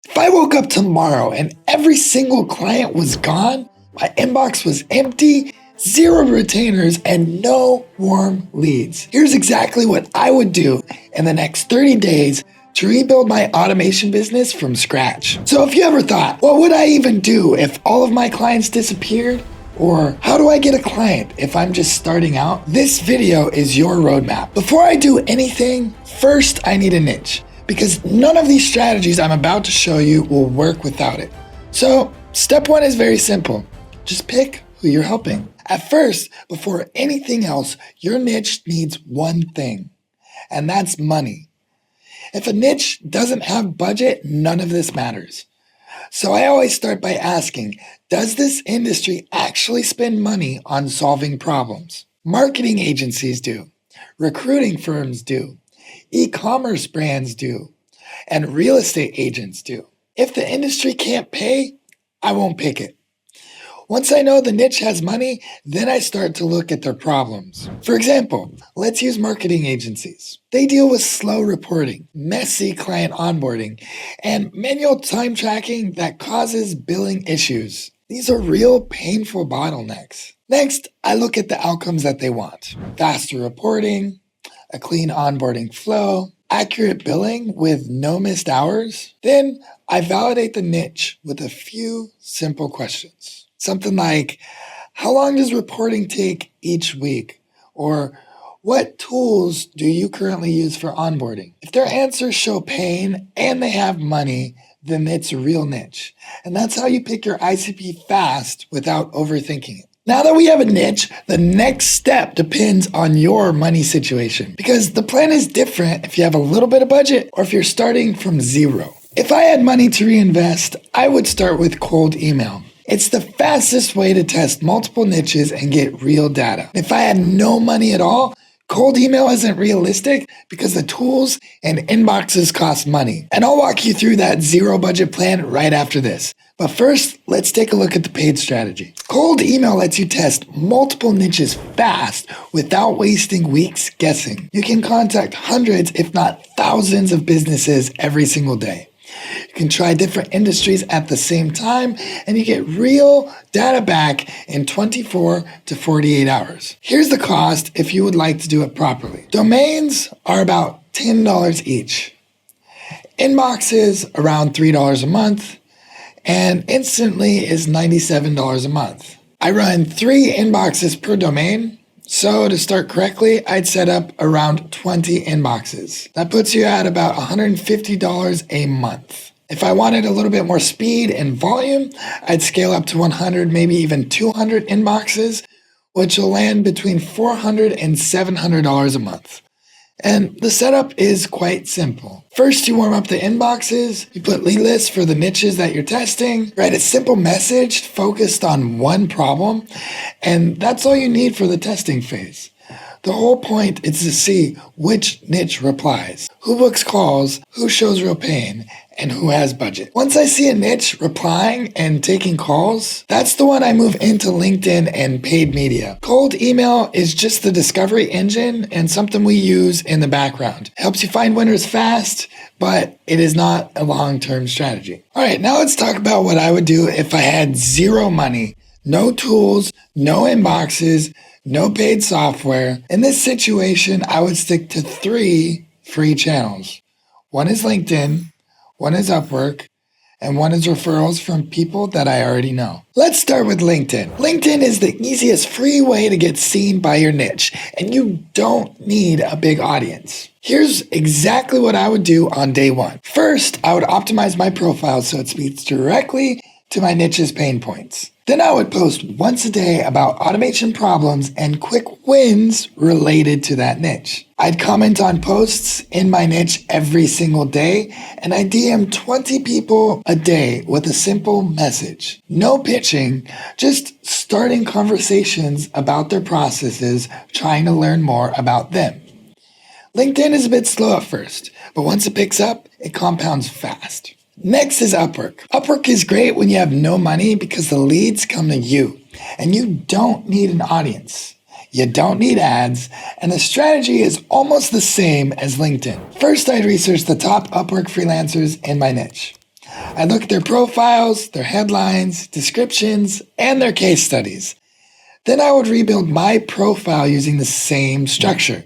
If I woke up tomorrow and every single client was gone, my inbox was empty, zero retainers, and no warm leads, here's exactly what I would do in the next 30 days to rebuild my automation business from scratch. So if you ever thought, what would I even do if all of my clients disappeared? Or how do I get a client if I'm just starting out? This video is your roadmap. Before I do anything, first I need a niche, because none of these strategies I'm about to show you will work without it. So step one is very simple. Just pick who you're helping. At first, before anything else, your niche needs one thing, and that's money. If a niche doesn't have budget, none of this matters. So I always start by asking, does this industry actually spend money on solving problems? Marketing agencies do, recruiting firms do, e-commerce brands do, and real estate agents do. If the industry can't pay, I won't pick it. Once I know the niche has money, then I start to look at their problems. For example, let's use marketing agencies. They deal with slow reporting, messy client onboarding, and manual time tracking that causes billing issues. These are real painful bottlenecks. Next, I look at the outcomes that they want. Faster reporting, a clean onboarding flow, accurate billing with no missed hours. Then I validate the niche with a few simple questions. Something like, how long does reporting take each week? Or what tools do you currently use for onboarding? If their answers show pain and they have money, then it's a real niche. And that's how you pick your ICP fast without overthinking it. Now that we have a niche, the next step depends on your money situation, because the plan is different if you have a little bit of budget or if you're starting from zero. If I had money to reinvest, I would start with cold email. It's the fastest way to test multiple niches and get real data. If I had no money at all, cold email isn't realistic because the tools and inboxes cost money. And I'll walk you through that zero budget plan right after this. But first, let's take a look at the paid strategy. Cold email lets you test multiple niches fast without wasting weeks guessing. You can contact hundreds, if not thousands of businesses every single day. You can try different industries at the same time, and you get real data back in 24 to 48 hours. Here's the cost if you would like to do it properly. Domains are about $10 each. Inboxes around $3 a month, and instantly is $97 a month. I run 3 inboxes per domain. So to start correctly, I'd set up around 20 inboxes. That puts you at about $150 a month. If I wanted a little bit more speed and volume, I'd scale up to 100, maybe even 200 inboxes, which will land between $400 and $700 a month. And the setup is quite simple. First, you warm up the inboxes, you put lead lists for the niches that you're testing, write a simple message focused on one problem, and that's all you need for the testing phase. The whole point is to see which niche replies, who books calls, who shows real pain, and who has budget. Once I see a niche replying and taking calls, that's the one I move into LinkedIn and paid media. Cold email is just the discovery engine and something we use in the background. Helps you find winners fast, but it is not a long-term strategy. All right, now let's talk about what I would do if I had zero money, no tools, no inboxes, no paid software. In this situation, I would stick to 3 free channels. One is LinkedIn, one is Upwork, and one is referrals from people that I already know. Let's start with LinkedIn. LinkedIn is the easiest free way to get seen by your niche, and you don't need a big audience. Here's exactly what I would do on day 1. First, I would optimize my profile so it speaks directly to my niche's pain points. Then I would post once a day about automation problems and quick wins related to that niche. I'd comment on posts in my niche every single day, and I DM 20 people a day with a simple message. No pitching, just starting conversations about their processes, trying to learn more about them. LinkedIn is a bit slow at first, but once it picks up, it compounds fast. Next is Upwork. Upwork is great when you have no money because the leads come to you and you don't need an audience. You don't need ads, and the strategy is almost the same as LinkedIn. First, I'd research the top Upwork freelancers in my niche. I'd look at their profiles, their headlines, descriptions, and their case studies. Then I would rebuild my profile using the same structure,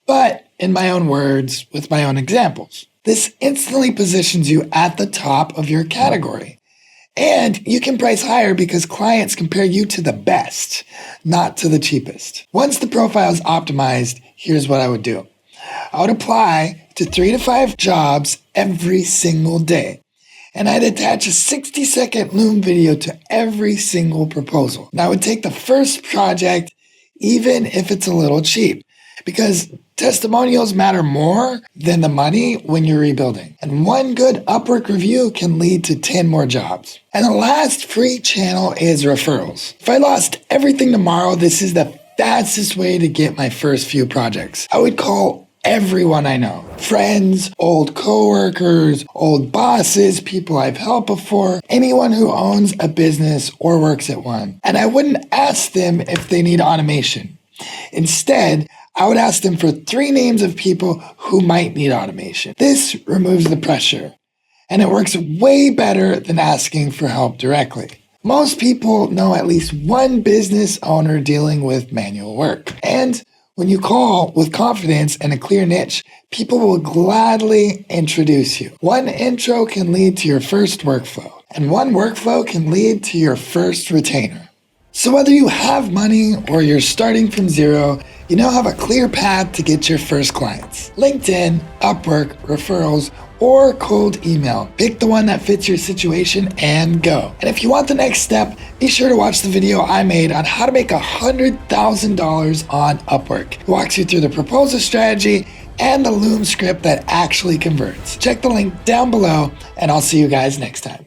but in my own words, with my own examples. This instantly positions you at the top of your category. And you can price higher because clients compare you to the best, not to the cheapest. Once the profile is optimized, here's what I would do. I would apply to 3 to 5 jobs every single day. And I'd attach a 60-second Loom video to every single proposal. And I would take the first project, even if it's a little cheap, because testimonials matter more than the money when you're rebuilding. And one good Upwork review can lead to 10 more jobs. And the last free channel is referrals. If I lost everything tomorrow, this is the fastest way to get my first few projects. I would call everyone I know. Friends, old coworkers, old bosses, people I've helped before, anyone who owns a business or works at one. And I wouldn't ask them if they need automation. Instead, I would ask them for 3 names of people who might need automation. This removes the pressure, and it works way better than asking for help directly. Most people know at least one business owner dealing with manual work. And when you call with confidence and a clear niche, people will gladly introduce you. One intro can lead to your first workflow, and one workflow can lead to your first retainer. So whether you have money or you're starting from zero, you now have a clear path to get your first clients. LinkedIn, Upwork, referrals, or cold email. Pick the one that fits your situation and go. And if you want the next step, be sure to watch the video I made on how to make $100,000 on Upwork. It walks you through the proposal strategy and the Loom script that actually converts. Check the link down below, and I'll see you guys next time.